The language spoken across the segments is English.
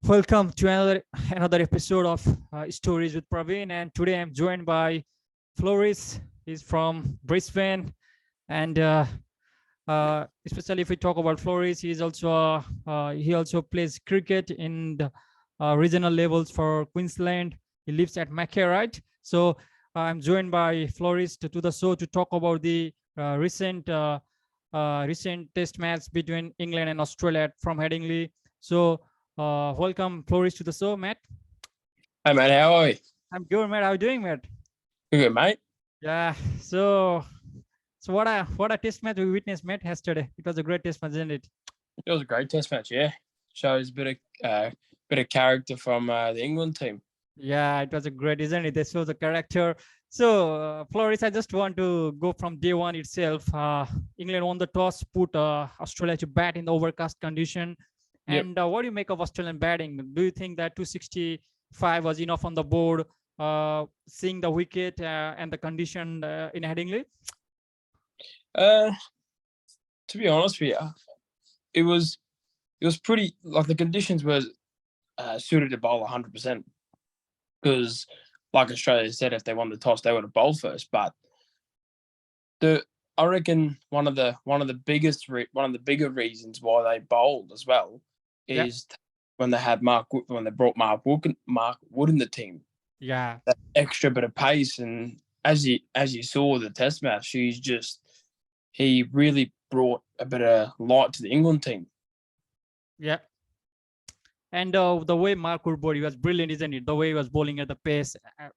Welcome to another episode of Stories with Prabin, and today I'm joined by Floris. He's from Brisbane, and especially if we talk about Floris, he also plays cricket in the regional levels for Queensland. He lives at Mackay, right? So I'm joined by Floris to the show to talk about the recent Test match between England and Australia from Headingley. So welcome, Floris, to the show, Matt. Hey, mate, how are you? I'm good, Matt. How are you doing, Matt? Good, mate. Yeah. So what a test match we witnessed, Matt, yesterday. It was a great test match, isn't it? It was a great test match, yeah. Shows a bit of character from the England team. Yeah, it was a great, isn't it? They show the character. So, Floris, I just want to go from day one itself. England won the toss, put Australia to bat in the overcast condition. Yep. And what do you make of Australian batting? Do you think that 265 was enough on the board, seeing the wicket and the condition in Headingley? To be honest with you, it was pretty, like, the conditions were suited to bowl 100%. Because, like Australia said, if they won the toss, they would have bowled first. But I reckon one of the bigger reasons why they bowled as well is when they brought Mark Wood in the team. Yeah, that extra bit of pace, and as you saw the Test match, he really brought a bit of light to the England team. yeah. And the way Mark Woodward, he was brilliant, isn't it? The way he was bowling at the pace.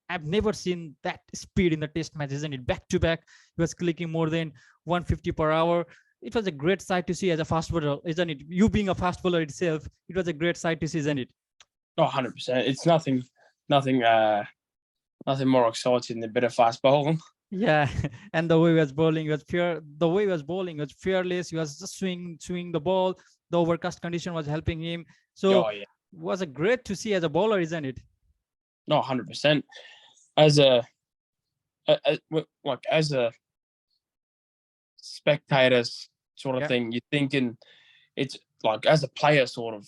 I've never seen that speed in the test match, isn't it? Back to back, he was clicking more than 150 per hour. It was a great sight to see as a fast bowler, isn't it? You being a fast bowler itself, it was a great sight to see, isn't it? Oh, 100%. It's nothing more exciting than a bit of fast bowling. Yeah, and the way he was bowling was pure. The way he was bowling was fearless. He was just swinging the ball. The overcast condition was helping him. So yeah. was a great to see as a bowler, isn't it? No, 100%. As a spectator sort of thing, you're thinking it's like, as a player, sort of,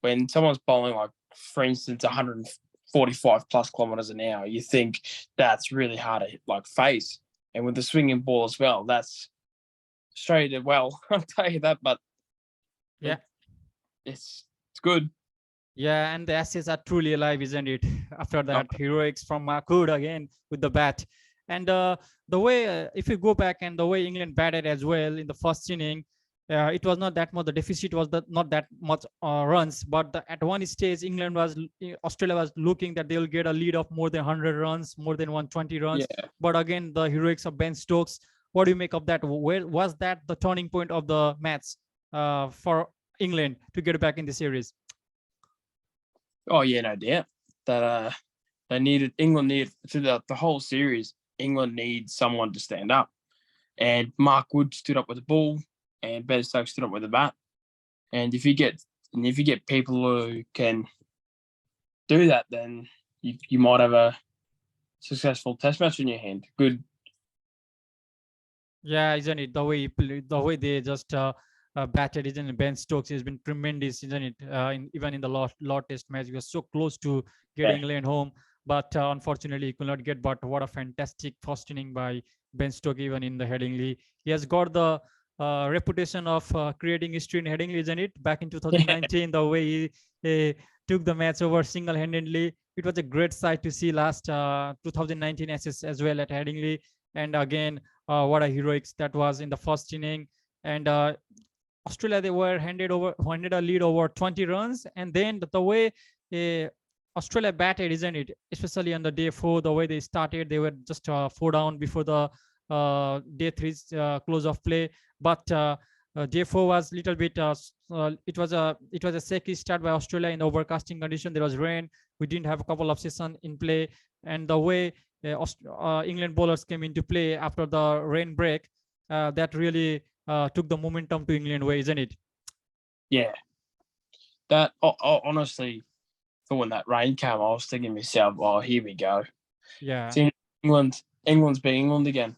when someone's bowling, like, for instance, 145 plus kilometers an hour, you think that's really hard to, like, face. And with the swinging ball as well, that's straight well. I'll tell you that. But yeah, it's good. Yeah, and the Ashes are truly alive, isn't it? After that, heroics from Makud again with the bat. And the way, if you go back and the way England batted as well in the first inning, it was not that much. The deficit was not that much runs, but at one stage, Australia was looking that they'll get a lead of more than 100 runs, more than 120 runs. Yeah. But again, the heroics of Ben Stokes. What do you make of that? Where was that the turning point of the match for England to get back in the series? Oh yeah, no doubt that England needed through the whole series. England needs someone to stand up, and Mark Wood stood up with the ball, and Ben Stokes stood up with the bat. And if you get people who can do that, then you might have a successful Test match in your hand. Good. Yeah, isn't it? The way they just batted, isn't it? Ben Stokes has been tremendous, isn't it? Even in the Lord Test match, he was so close to getting England home, but unfortunately, he could not get. But what a fantastic first inning by Ben Stokes, even in the Headingley. He has got the reputation of creating history in Headingley, isn't it? Back in 2019, the way he took the match over single-handedly. It was a great sight to see last 2019 as well at Headingley. And again, what a heroics that was in the first inning. And Australia, they were handed a lead over 20 runs. And then the way Australia batted, isn't it? Especially on the day 4, the way they started, they were just 4 down before the day 3's close of play. But day 4 was a little bit. It was a shaky start by Australia in the overcasting condition. There was rain. We didn't have a couple of sessions in play, and the way England bowlers came into play after the rain break, that really took the momentum to England way, isn't it? Yeah. That honestly, for when that rain came, I was thinking to myself, "Oh, here we go." Yeah. England's being England again.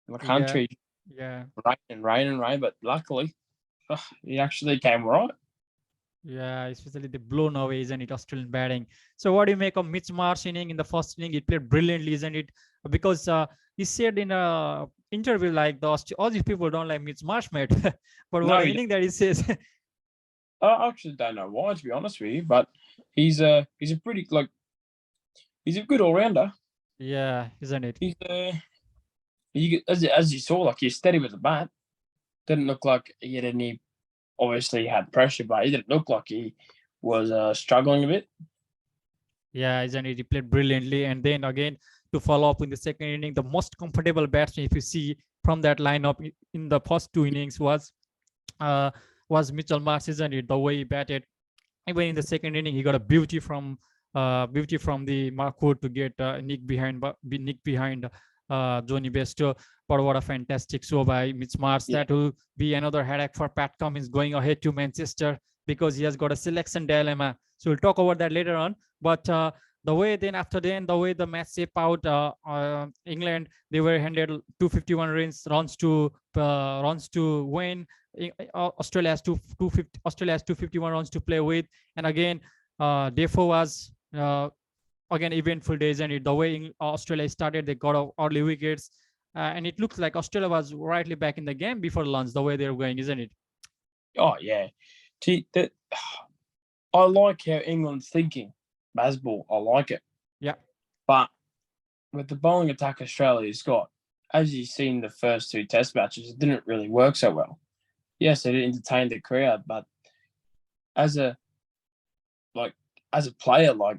The country, yeah, rain. But luckily, it actually came right. Yeah, especially the blown away, isn't it? Australian batting. So, what do you make of Mitch Marsh inning in the first inning? He played brilliantly, isn't it? Because he said in a interview like all these people don't like Mitch Marsh, mate. But what No, an inning that he says. I actually don't know why, to be honest with you, but he's a pretty like he's a good all rounder. Yeah, isn't it? He's as you saw, like he's steady with the bat. Didn't look like he had any. Obviously, he had pressure, but he didn't look like he was struggling a bit. Yeah, isn't it? He played brilliantly. And then again, to follow up in the second inning, the most comfortable batsman, if you see from that lineup in the first two innings, uh, was Mitchell Marsh, isn't it? The way he batted. Even in the second inning, he got a beauty from the Markwood to get Nick behind Johnny Bairstow. But what a fantastic show by Mitch Marsh. Yeah, That will be another headache for Pat Cummins going ahead to Manchester because he has got a selection dilemma. So we'll talk about that later on. But the way then after then the way the match shape out, England, they were handed 251 runs to win. Australia has 251 runs to play with, and again, Defoe was again eventful days, and the way Australia started, they got early wickets, and it looks like Australia was rightly back in the game before lunch. The way they're going, isn't it? oh yeah. Gee, I like how England's thinking. Baseball, I like it. Yeah, But with the bowling attack Australia's got, as you've seen the first two test matches, it didn't really work so well. Yes, it entertained the crowd, but as a like as a player, like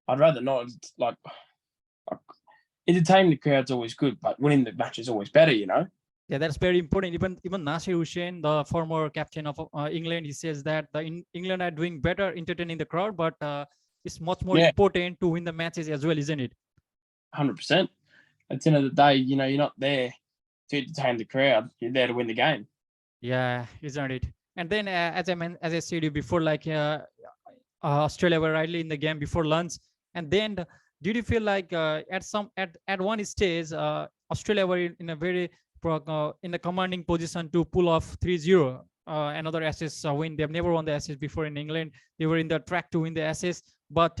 I'd rather not like entertaining the crowd's always good, but winning the match is always better, you know? yeah, that's very important. Even Nasir Hussain, the former captain of England, he says that England are doing better entertaining the crowd, but it's much more Yeah, important to win the matches as well, isn't it? 100%. At the end of the day, you know, you're not there to entertain the crowd. You're there to win the game. Yeah, isn't it? And then, as I said you before, like Australia were rightly in the game before lunch, and then did you feel like at one stage Australia were in a very in a commanding position to pull off 3-0 another Ashes win? They've never won the Ashes before in England. They were in the track to win the Ashes, but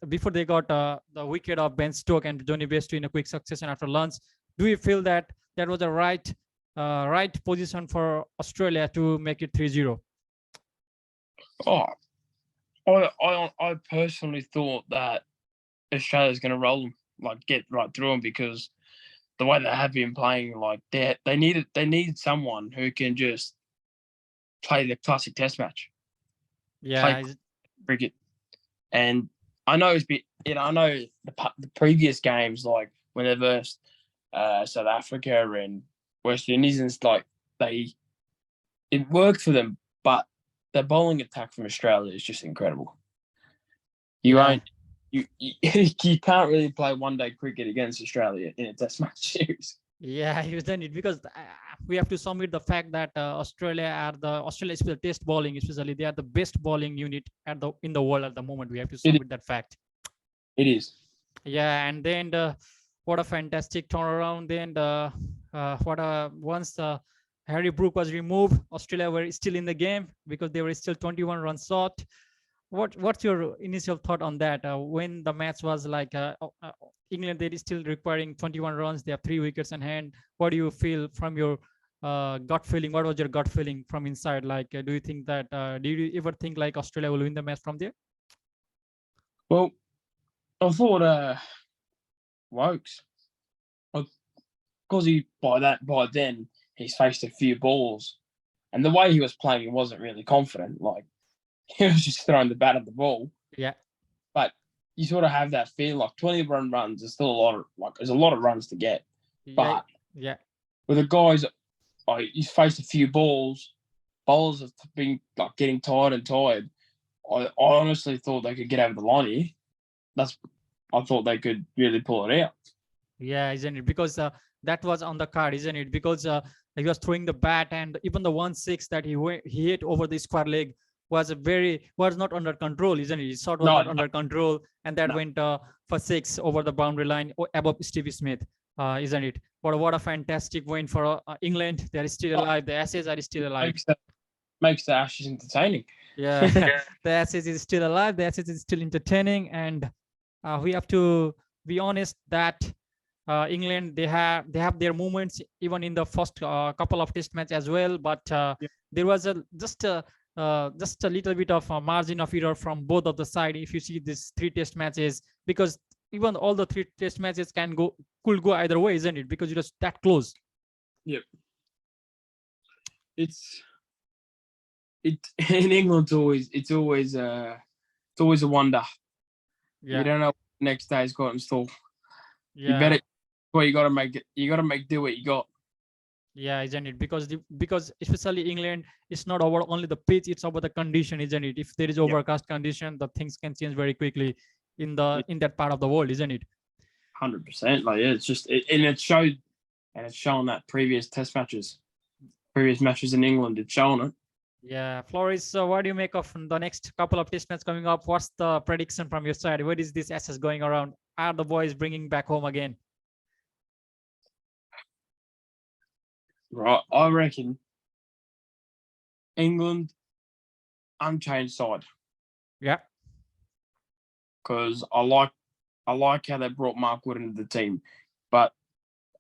before they got the wicket of Ben Stokes and Johnny Bairstow in a quick succession after lunch, do you feel that that was the right position for Australia to make it 3-0? Oh, I personally thought that Australia's going to roll them, like get right through them because the way they have been playing, like they needed someone who can just play the classic Test match, play Yeah, cricket, and I know it's been, you know, I know the previous games like when they versed South Africa and West Indies and like they it worked for them, but the bowling attack from Australia is just incredible. You yeah, won't you you can't really play one day cricket against Australia in a Test match series. yeah. You've done it because we have to submit the fact that Australia is the test bowling, especially they are the best bowling unit in the world at the moment. We have to It submit that fact. it is. Yeah, and then what a fantastic turnaround. Then what a once Harry Brook was removed, Australia were still in the game because they were still 21 runs short. What's your initial thought on that when the match was like England, they're still requiring 21 runs, they have 3 wickets in hand? What do you feel from your gut feeling? What was your gut feeling from inside? Like do you think that do you ever think like Australia will win the match from there? Well, I thought Wokes, because he by then he's faced a few balls, and the way he was playing, he wasn't really confident. Like he was just throwing the bat at the ball. Yeah, But you sort of have that feel like 21 runs is still a lot of there's a lot of runs to get. yeah, But yeah. with the guys, like he's faced a few balls. Bowlers have been like getting tired and tired. I honestly thought they could get over the line here. That's I thought they could really pull it out. Yeah, isn't it? Because that was on the card, isn't it? Because he was throwing the bat, and even the 1-6 that he hit over the square leg was not under control, isn't it? His shot was No, not under control, and that no. went for 6 over the boundary line above Stevie Smith, isn't it? What a fantastic win for England. They are still alive. The Ashes are still alive. makes the Ashes entertaining. Yeah, the Ashes is still alive. The Ashes is still entertaining, and we have to be honest that England they have their moments even in the first couple of Test match as well. But Yeah. there was just a little bit of a margin of error from both of the side. If you see these three Test matches, because even all the three Test matches could go either way, isn't it? Because it was that close. Yep. It's it in England. It's always a wonder. You Yeah, don't know what the next day's got in store. You yeah. better. Well, you got to make it. You got to make do what you got. Yeah, isn't it? Because especially England, it's not about only the pitch; it's about the condition, isn't it? If there is Yep. overcast condition, the things can change very quickly in that part of the world, isn't it? 100%. Like yeah, it's just and it showed, and it's shown that previous previous matches in England, it's shown it. Yeah, Floris. So, what do you make of the next couple of test matches coming up? What's the prediction from your side? Where is this SS going around? Are the boys bringing back home again? Right, I reckon England unchanged side Yeah, because I like how they brought Mark Wood into the team, but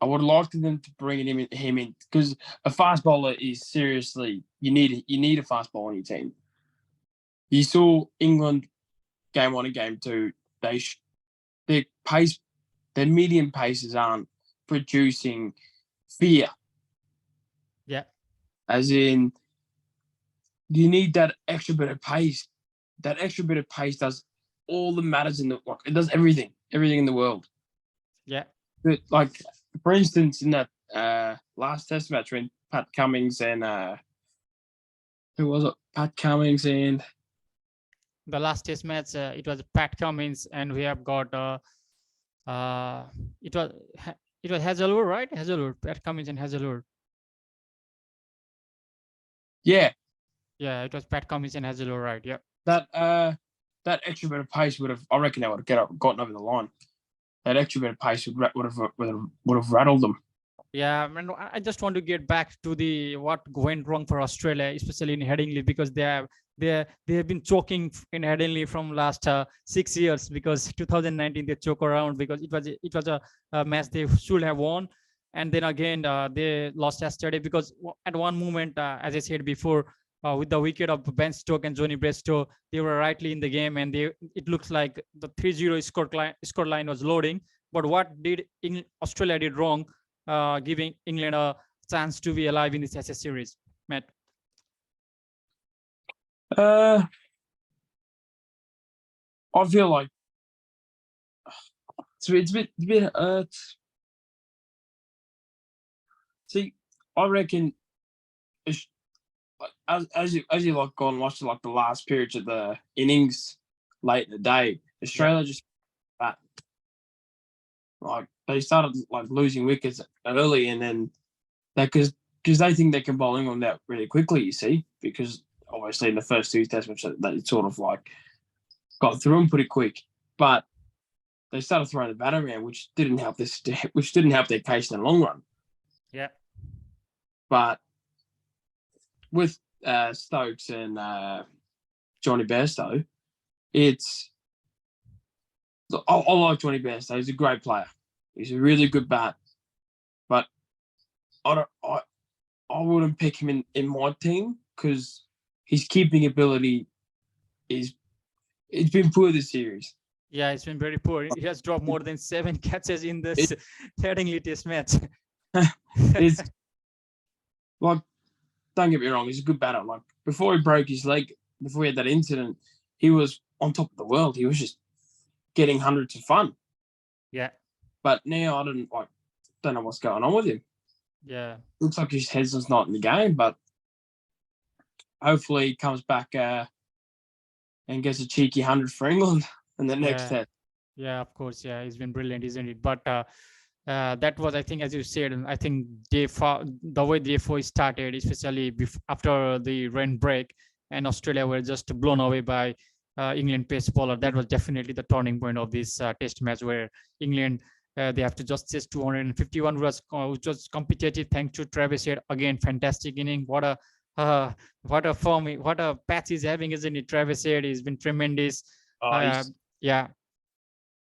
I would like them to bring him in because a fast bowler is seriously you need a fast bowler on your team. You saw England game 1 and game 2. Their pace, their medium paces aren't producing fear. yeah, As in, you need that extra bit of pace. That extra bit of pace does all that matters in the. It does everything in the world. yeah. But like, for instance, in that last Test match when Pat Cummins and who was it? Pat Cummins and The last test match, it was Pat Cummins, and we have got uh, it was it was Hazelwood, right? Hazelwood, Pat Cummins and Hazelwood. yeah, Yeah, it was Pat Cummins and Hazelwood, right? Yeah. that that extra bit of pace would have. I reckon they would have gotten over the line. That extra bit of pace would have rattled them. Yeah, and I just want to get back to the what went wrong for Australia, especially in Headingley, because they have been choking in Headingley from last 6 years. Because 2019 they choke around because it was a match they should have won, and then again they lost yesterday because at one moment, as I said before, with the wicket of Ben Stokes and Johnny Brestow, they were rightly in the game, and it looks like the 3-0 score line was loading. But what did Australia did wrong? Giving England a chance to be alive in this SS series, Matt? I feel like it's a bit. See, I reckon as you like go and watch like the last periods of the innings late in the day, Yeah, Australia just that like they started like losing wickets early, and then that because they think they can bowl England out really quickly. You see, because obviously in the first two Test matches they sort of like got through them pretty quick, but they started throwing the bat around, which didn't help their case in the long run. yeah, But with Stokes and Johnny Bairstow, it's I like Johnny Bairstow. He's a great player. He's a really good bat, but I wouldn't pick him in my team because his keeping ability is it's been poor this series. yeah. It's been very poor. He has dropped more than 7 catches in this Headingley Test match. It's like don't get me wrong, he's a good batter. Like before he broke his leg, before he had that incident, he was on top of the world. He was just getting hundreds of fun. Yeah, But now I don't know what's going on with him. yeah, Looks like his head's just not in the game, but hopefully he comes back and gets a cheeky 100 for England in the next yeah, Test. yeah. Of course, yeah. He's been brilliant, isn't it? But that was, I think, as you said, I think the way day 4 started, especially after the rain break, and Australia were just blown away by England pace bowler. That was definitely the turning point of this Test match, where England they have to just chase 251 runs, which was competitive. Thanks to Travis Head, again, fantastic inning. What a Uh, what a form, what a patch he's having, isn't it? Travis Head, he's been tremendous. Oh, Uh, yeah,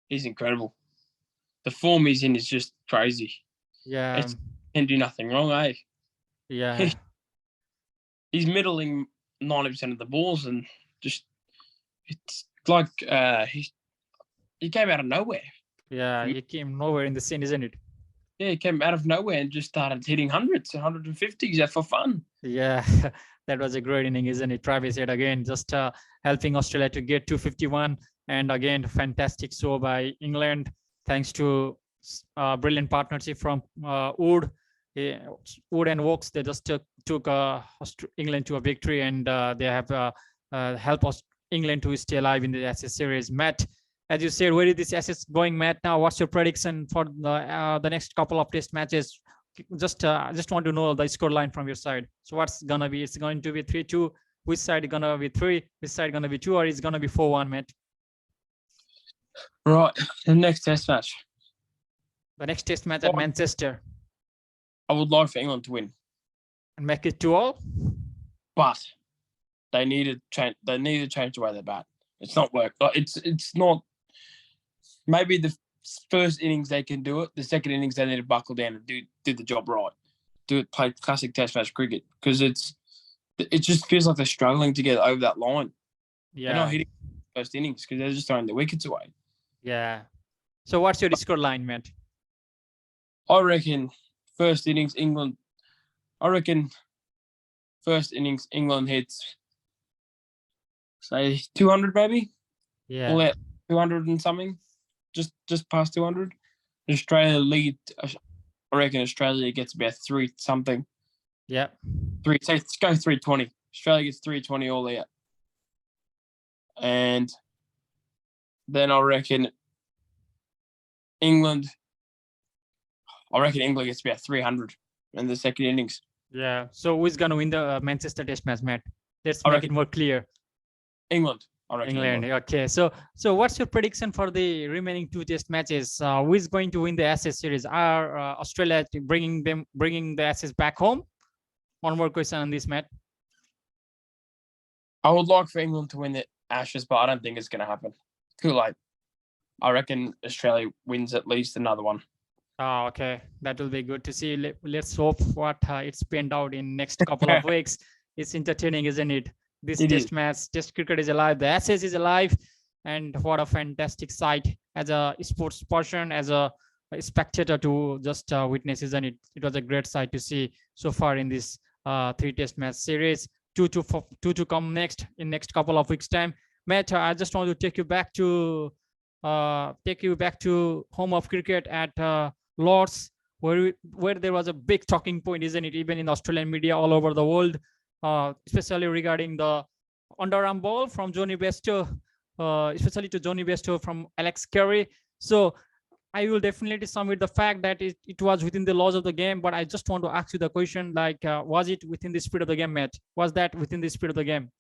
he's incredible. The form he's in is just crazy. yeah, It's can do nothing wrong, eh? yeah, He's middling 90% of the balls, and just it's like he came out of nowhere. yeah. He came nowhere in the scene, isn't it? Yeah, he came out of nowhere and just started hitting hundreds and 150s for fun. Yeah, that was a great inning, isn't it? Travis Head again, just helping Australia to get 251, and again, fantastic show by England, thanks to brilliant partnership from Wood. Yeah, Wood and Wokes, they just took England to a victory, and they have helped us England to stay alive in the Ashes series. Matt, as you said, where is this Ashes going, Matt? Now, what's your prediction for the next couple of Test matches? Just want to know the score line from your side. So what's gonna be? It's going to be 3-2. Which side gonna be 3? Which side gonna be 2? Or it's gonna be 4-1, Matt? Right, the next Test match. The next Test match at Manchester, I would like for England to win, and make it 2-all. but they need to change. They need to change the way they bat. It's not work. It's not. Maybe the first innings they can do it. The second innings they need to buckle down and do the job right. Play classic Test match cricket, because it just feels like they're struggling to get over that line. They're not Yeah, hitting first innings because they're just throwing the wickets away. yeah. So what's your score line, Matt? I reckon first innings England. I reckon first innings England hits, say 200 maybe. Yeah, All out 200 and something, just past 200. Australia lead. I reckon Australia gets about 3 something. yeah, Say let's go 320. Australia gets 320 all out, and then I reckon England. Gets about 300 in the second innings. yeah. So who's gonna win the Manchester Test match, Matt? Let's I make reckon it more clear. England. I reckon England. England. Okay. So what's your prediction for the remaining 2 Test matches? Who is going to win the Ashes series? Are Australia bringing the Ashes back home? One more question on this, Matt. I would like for England to win the Ashes, but I don't think it's going to happen. Too late. I reckon Australia wins at least another one. Oh, okay. That will be good to see. Let's hope what it's panned out in next couple of weeks. It's entertaining, isn't it? This Test match, Test cricket is alive. The Ashes is alive, and what a fantastic sight as a sports person, as a spectator to just witness, isn't it? It was a great sight to see so far in this 3 Test match series. Two to come next in next couple of weeks time. Matt, I just want to take you back to home of cricket at Lords, where there was a big talking point, isn't it? Even in Australian media all over the world, especially regarding the underarm ball from Johnny Bairstow, especially to Johnny Bairstow from Alex Carey. So I will definitely submit the fact that it was within the laws of the game, but I just want to ask you the question, like, was it within the spirit of the game, Matt? Was that within the spirit of the game?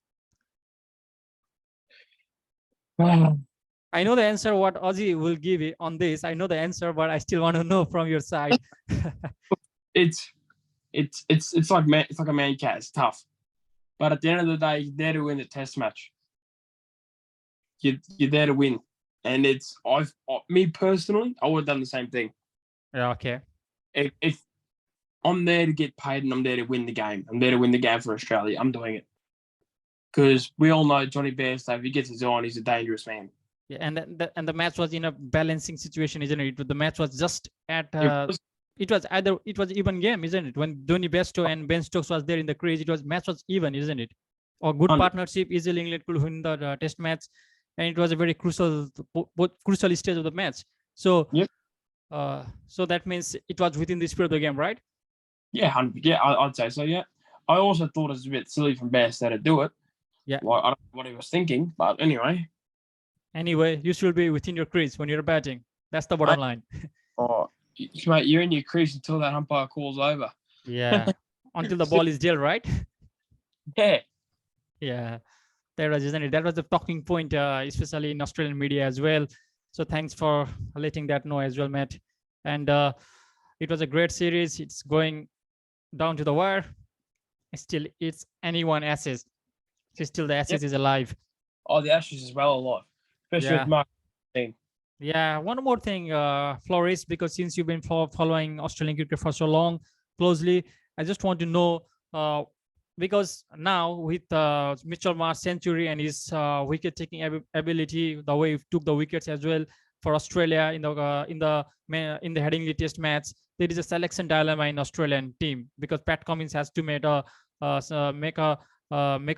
I know the answer what Ozzy will give it on this. I know the answer, but I still want to know from your side. It's like a man cat. It's tough, but at the end of the day, you're there to win the Test match. You're there to win, and me personally, I would have done the same thing. Yeah, okay. If I'm there to get paid and I'm there to win the game, I'm there to win the game for Australia, I'm doing it, because we all know Johnny Bairstow. If he gets his on, he's a dangerous man. Yeah, and the match was in a balancing situation, isn't it? The match was just at it was even game, isn't it? When Johnny Bairstow and Ben Stokes was there in the crease, match was even, isn't it? A good 100. partnership, easily England could win the Test match, and it was a very crucial stage of the match. So, yep. So that means it was within the spirit of the game, right? Yeah, 100. Yeah, I'd say so. Yeah, I also thought it was a bit silly from Bairstow to do it. Yeah, well, I don't know what he was thinking, but anyway. Anyway, you should be within your crease when you're batting. That's the bottom line. Oh, mate, you're in your crease until that umpire calls over. Yeah, until the ball is dealt, right? Yeah. Yeah, that was, isn't it? That was the talking point, especially in Australian media as well. So thanks for letting that know as well, Matt. And it was a great series. It's going down to the wire. Still, it's anyone Ashes. So still, the Yep. Ashes is alive. Oh, the Ashes as well alive, especially with Yeah. Mark team. Yeah, one more thing, Flores, because since you've been following Australian cricket for so long closely, I just want to know, uh, because now with Mitchell Marsh century and his wicket-taking ability, the way he took the wickets as well for Australia in the Headingley Test match, there is a selection dilemma in Australian team because Pat Cummins has to make a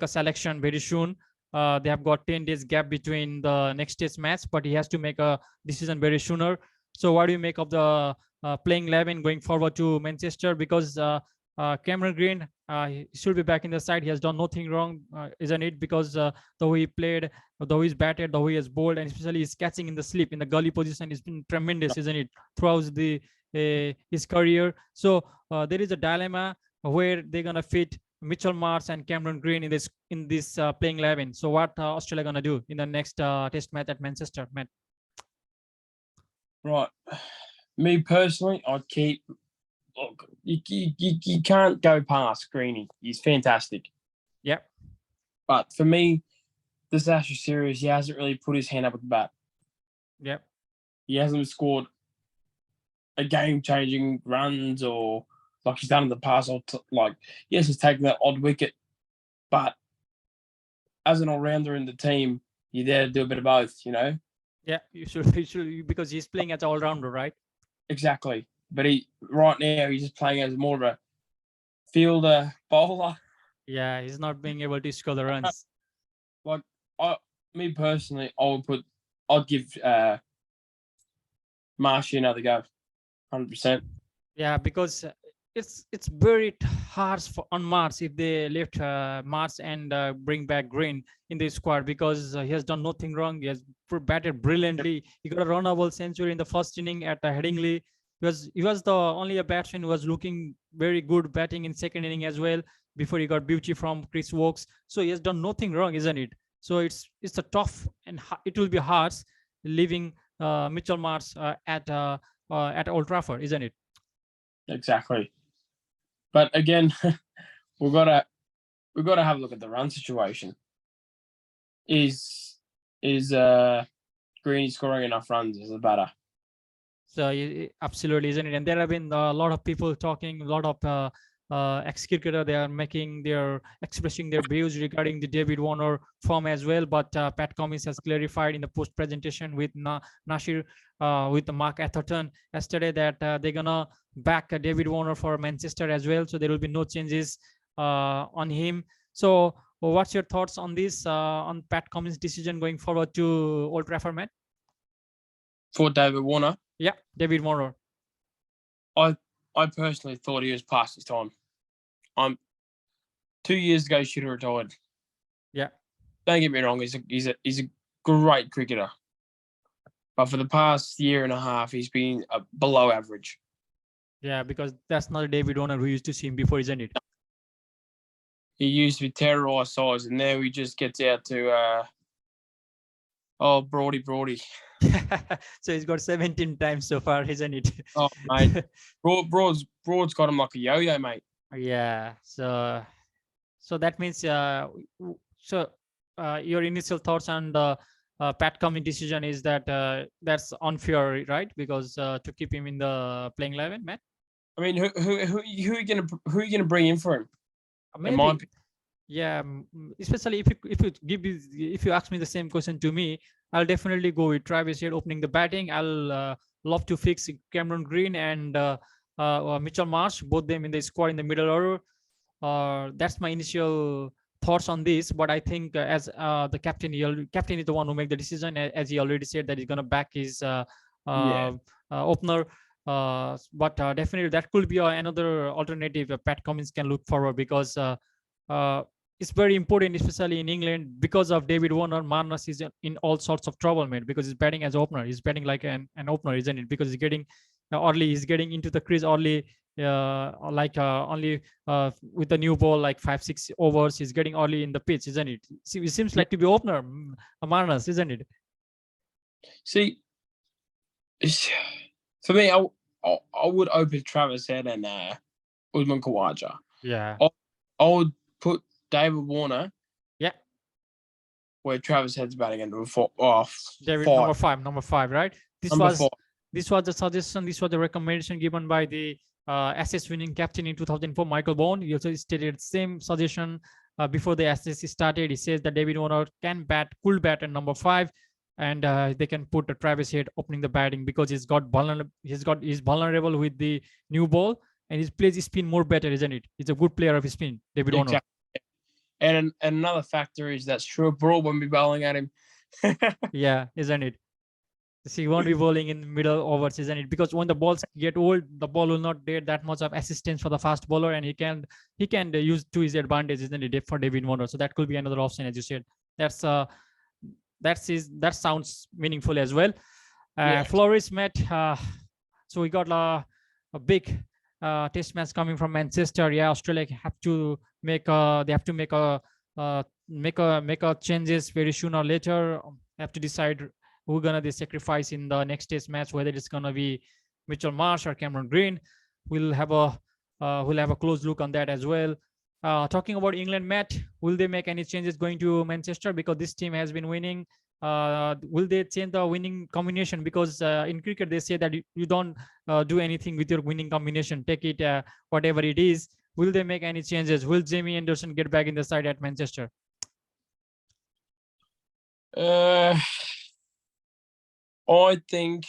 selection very soon. They have got 10 days gap between the next test match, but he has to make a decision very sooner. So what do you make of the playing 11 going forward to Manchester? Because Cameron Green, he should be back in the side. He has done nothing wrong, isn't it? Because the way he played, the way he's batted, the way he is bowled, and especially his catching in the slip, in the gully position, has been tremendous, isn't it? Throughout his career. So there is a dilemma where they're gonna fit Mitchell Marsh and Cameron Green in this playing 11. So what Australia gonna do in the next Test match at Manchester, Matt? Right. Me personally, I'd keep. Look, you can't go past Greeny. He's fantastic. Yeah, But for me, this Ashes series, he hasn't really put his hand up at the bat. yeah, He hasn't scored a game-changing runs or like he's done in the past. Or like, yes, he's taken that odd wicket, but as an all-rounder in the team, you're there to do a bit of both, you know? yeah. You should because he's playing as all rounder, right? Exactly. But right now he's just playing as more of a fielder bowler. Yeah, he's not being able to score the runs. Like me personally, I'd give Marshy another go, 100%. Yeah, because it's very harsh on Mars if they left Mars and bring back Green in the squad because he has done nothing wrong. He has batted brilliantly. He got a runnable century in the first inning at Headingley. He was the only a batsman who was looking very good batting in second inning as well before he got beauty from Chris Wokes. So he has done nothing wrong, isn't it? So it's a tough and it will be harsh leaving Mitchell Mars at Old Trafford, isn't it? Exactly. But again, we've got to have a look at the run situation. Is Greeny scoring enough runs as a batter? So absolutely, isn't it? And there have been a lot of people talking, a lot of ex-cricketer. They are expressing their views regarding the David Warner form as well. But Pat Cummins has clarified in the post presentation with Nasir, with Mark Atherton yesterday that they're gonna back David Warner for Manchester as well. So there will be no changes on him. So what's your thoughts on this on Pat Cummins' decision going forward to Old Trafford, Matt? For David Warner, Yeah, David Warner. I personally thought he was past his time. 2 years ago, he should have retired. Yeah. Don't get me wrong, he's a great cricketer. But for the past year and a half, he's been below average. Yeah, because that's not David Warner who used to see him before, isn't it? He used to be terrorised size, and now he just gets out to Broady. So he's got 17 times so far, isn't it? Oh, mate. Broad's got him like a yo-yo, mate. Yeah. So that means your initial thoughts on the Pat Cummins decision is that that's unfair, right? Because to keep him in the playing 11, man. I mean, who are you gonna bring in for him? Maybe. Yeah, especially if you ask me the same question to me, I'll definitely go with Travis here opening the batting. I'll love to fix Cameron Green and Mitchell Marsh, both them in the squad in the middle order. That's my initial thoughts on this. But I think as the captain is the one who make the decision, as he already said that he's gonna back his opener. But definitely that could be another alternative Pat Cummins can look forward because. It's very important, especially in England, because of David Warner. Marnus is in all sorts of trouble, man, because he's batting as opener. He's batting like an opener, isn't it? Because he's getting into the crease early, only with the new ball, like 5-6 overs. He's getting early in the pitch, isn't it? See, it seems like to be opener, Marnus, isn't it? See, for me, I would open Travis Head and Usman Khawaja. Yeah. I would put David Warner. Yeah. Where Travis Head's batting at number David, five. number five, right? This Number was 5. this was the suggestion. This was the recommendation given by the SS winning captain in 2004, Michael Bourne. He also stated same suggestion before the SS started. He says that David Warner could bat at number 5, and they can put Travis Head opening the batting because he's vulnerable with the new ball, and he plays his spin more better, isn't it? He's a good player of his spin, David Warner. Exactly. And another factor is that Stuart Broad won't be bowling at him. Yeah, isn't it? So he won't be bowling in middle overs, isn't it? Because when the balls get old, the ball will not get that much of assistance for the fast bowler, and he can use to his advantage, isn't it, for David Warner? So that could be another option, as you said. That sounds meaningful as well. Florish met. So we got a big test match coming from Manchester. Yeah, Australia have to make a changes very soon or later. Have to decide who gonna be sacrifice in the next test match, whether it's gonna be Mitchell Marsh or Cameron Green. We'll have a close look on that as well. Talking about England, Matt, will they make any changes going to Manchester because this team has been winning? Will they change the winning combination? Because in cricket they say that you don't do anything with your winning combination. Take it whatever it is. Will they make any changes? Will Jamie Anderson get back in the side at Manchester? I think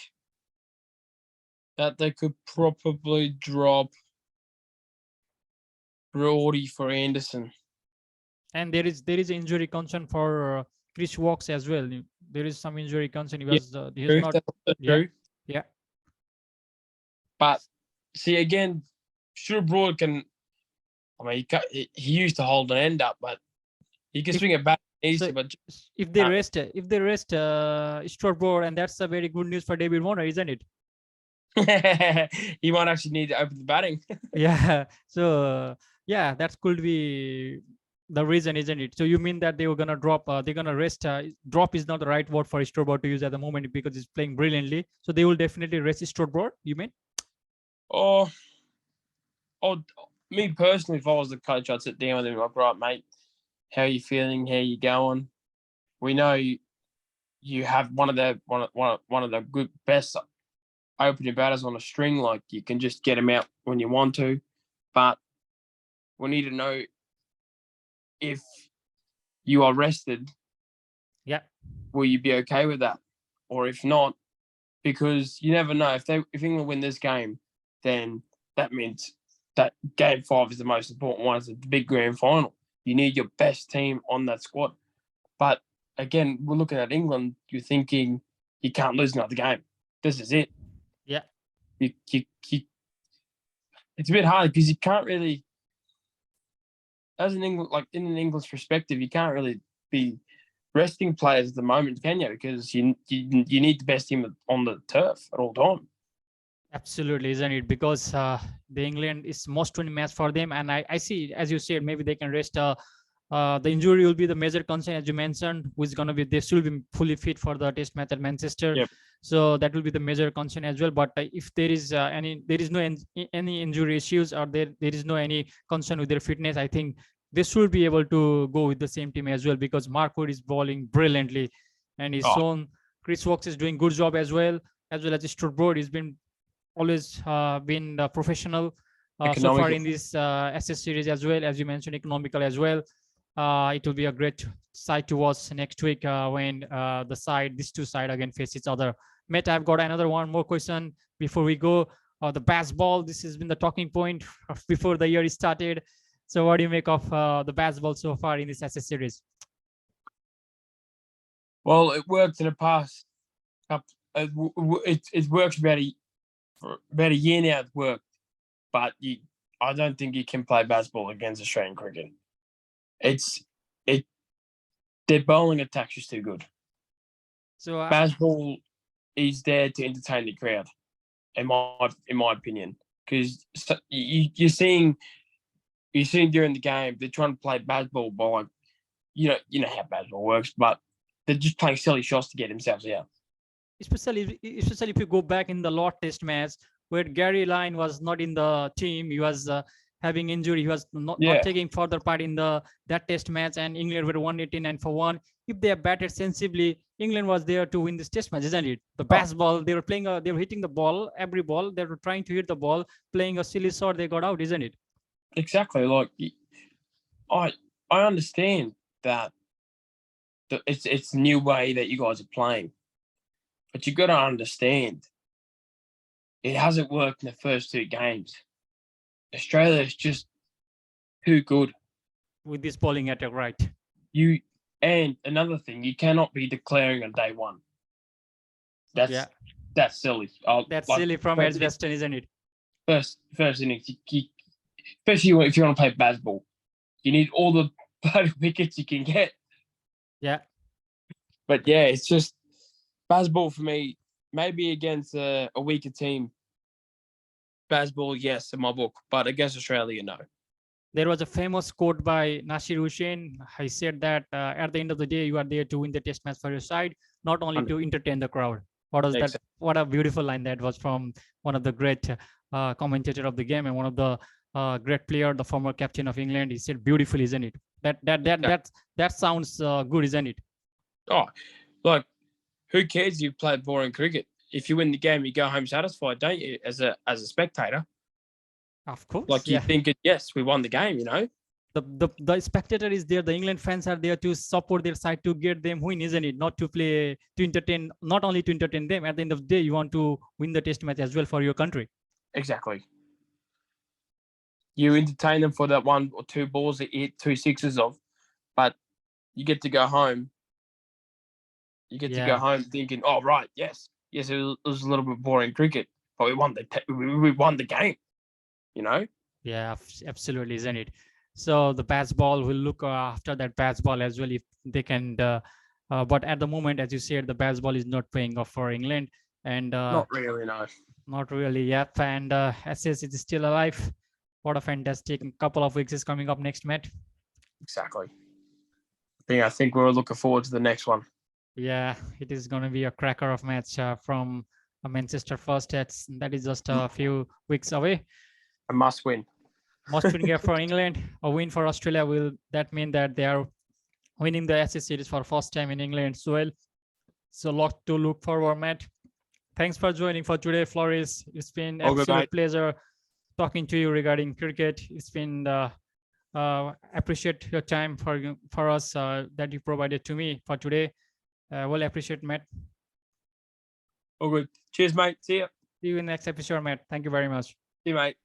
that they could probably drop Brody for Anderson. And there is injury concern for Chris Woakes as well. There is some injury concern. He was true. Yeah. But see again, Stuart Broad can. I mean, he used to hold an end up, but he can swing it back easy. But if they rest Stuart Broad, and that's a very good news for David Warner, isn't it? He might actually need to open the batting. Yeah. So yeah, that could be the reason, isn't it? So you mean that they were gonna drop? They're gonna rest. Drop is not the right word for Stuart Broad to use at the moment because he's playing brilliantly. So they will definitely rest Stuart Broad. You mean? Oh, me personally, if I was the coach, I'd sit down with him like, right, mate, how are you feeling? How are you going? We know you have one of the good best opening batters on a string. Like you can just get him out when you want to, but we need to know if you are rested. Yeah, will you be okay with that? Or if not, because you never know. If England win this game, then that means that game 5 is the most important one. It's the big grand final. You need your best team on that squad. But again, we're looking at England. You're thinking you can't lose another game. This is it. Yeah. It's a bit hard because you can't really, as an England, like in an English perspective, you can't really be resting players at the moment, can you? Because you need the best team on the turf at all time. Absolutely, isn't it? Because the England is most-winning match for them, and I see, as you said, maybe they can rest. The injury will be the major concern, as you mentioned. Who's gonna be? They should be fully fit for the test match at Manchester. Yep. So that will be the major concern as well. But if there is any injury issues or there is no any concern with their fitness, I think they should be able to go with the same team as well because Mark Wood is bowling brilliantly, and he's shown Chris Woakes is doing good job as well as Stuart Broad. He's been always been professional so far in this SS series as well, as you mentioned, economical as well. It will be a great side to watch next week when these two sides again face each other. Matt, I've got one more question before we go. The baseball, this has been the talking point before the year started. So what do you make of the baseball so far in this SS series? Well, it worked in the past. It works for about a year now. It's worked, but I don't think you can play baseball against Australian cricket. Their bowling attack's just too good. So baseball is there to entertain the crowd, in my opinion, because you're seeing during the game they're trying to play baseball by like, you know how baseball works, but they're just playing silly shots to get themselves out. Especially if you go back in the Lord Test match where Gary Lyon was not in the team, he was having injury. He was not Yeah. taking further part in that test match, and England were 189 for 1. If they batted sensibly, England was there to win this test match, isn't it? The baseball, they were playing, they were hitting the ball, every ball, they were trying to hit the ball, playing a silly shot, they got out, isn't it? Exactly. Like, I understand that it's a new way that you guys are playing, but you got to understand it hasn't worked in the first 2 games. Australia is just too good with this bowling attack, right? And another thing, you cannot be declaring on day one. That's silly. That's silly from Edgbaston, isn't it? First innings, especially if you want to play baseball, you need all the bloody wickets you can get. Yeah. But yeah, it's just baseball for me. Maybe against a weaker team, baseball, yes, in my book, but against Australia, no. There was a famous quote by Nasir Hussain. He said that at the end of the day, you are there to win the test match for your side, not only to entertain the crowd. What was that? What a beautiful line that was from one of the great commentator of the game and one of the great player, the former captain of England. He said, "Beautiful, isn't it?" That sounds good, isn't it? Oh, like, who cares if you played boring cricket? If you win the game, you go home satisfied, don't you? As a spectator. Of course. Like, you think, yes, we won the game, you know? The spectator is there. The England fans are there to support their side, to get them win, isn't it? Not to play, to entertain, not only to entertain them. At the end of the day, you want to win the test match as well for your country. Exactly. You entertain them for that 1 or 2 balls that you hit 2 sixes of, but you get to go home. You get to go home thinking, oh, right, yes, it was a little bit boring cricket, but we won the game, you know? Yeah, absolutely, isn't it? So the baseball will look after that baseball as well if they can. But at the moment, as you said, the baseball is not paying off for England, and not really, no. Not really, yep. And SS is still alive. What a fantastic couple of weeks is coming up next, Matt. Exactly. I think we're looking forward to the next one. Yeah, it is going to be a cracker of match from Manchester first. That is just a few weeks away. A must win. Must win game for England. A win for Australia will that mean that they are winning the SS series for first time in England as well. So lot to look forward, Matt. Thanks for joining for today, Florish. It's been absolute pleasure talking to you regarding cricket. It's been appreciate your time for us that you provided to me for today. Well, appreciate, Matt. All good. Cheers, mate. See ya. See you in the next episode, Matt. Thank you very much. See you, mate.